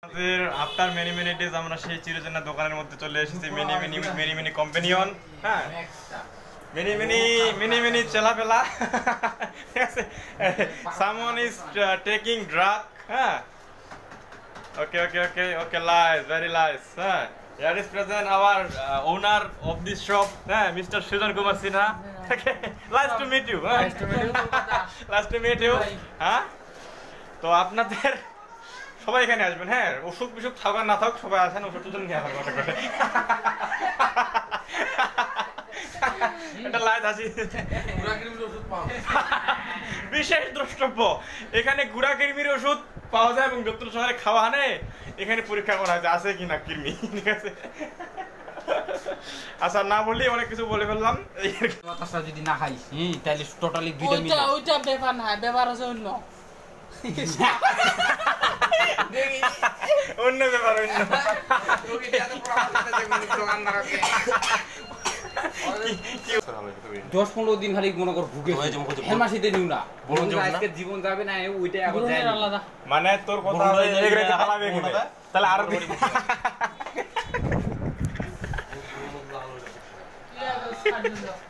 আমাদের after many many days আমরা সেই চিরচেনা দোকানের মধ্যে চলে এসেছি। মেনি মেনি কম্পেনিয়ন, হ্যাঁ, মেনি চেলাপেলা, ঠিক আছে। সামওয়ান ইজ টেকিং ড্রাগ, হ্যাঁ। Okay, lies, very lies. Here is present our owner of this shop, Mr. Sujan Kumar Sinha. Okay, nice to meet you. Nice to meet you. তো আপনাদের সবাই এখানে আসবেন, হ্যাঁ। অসুখ বিসুখ থাকার না থাক, সবাই আসেন, ওষুধ টুজন নিয়ে আসেন করে করে। এটা লাইট আসি। বিশেষ দ্রষ্টব্য, এখানে গুড়া কৃমির ওষুধ পাওয়া যায় এবং যত্ন সহকারে খাওয়া আনে। এখানে পরীক্ষা করা হয়েছে আছে কিনা কৃমি, ঠিক আছে। আচ্ছা, না বললি অনেক কিছু বলে ফেললাম। বাতাসটা যদি না খাই তাহলে টোটালি দুইটা মিলে ওইটা ব্যাপার না, ব্যাপার আছে অন্য অন্য ব্যাপার, অন্য 10-15 দিন খালি মনে কর ভুগে হেমাসিতে নিউ না, আজকে জীবন যাবে না, ওইটাই এখন যায় আলাদা। মানে তোর কথা এগরাইতে পালাবে কিনা, তাহলে আরো Yeah,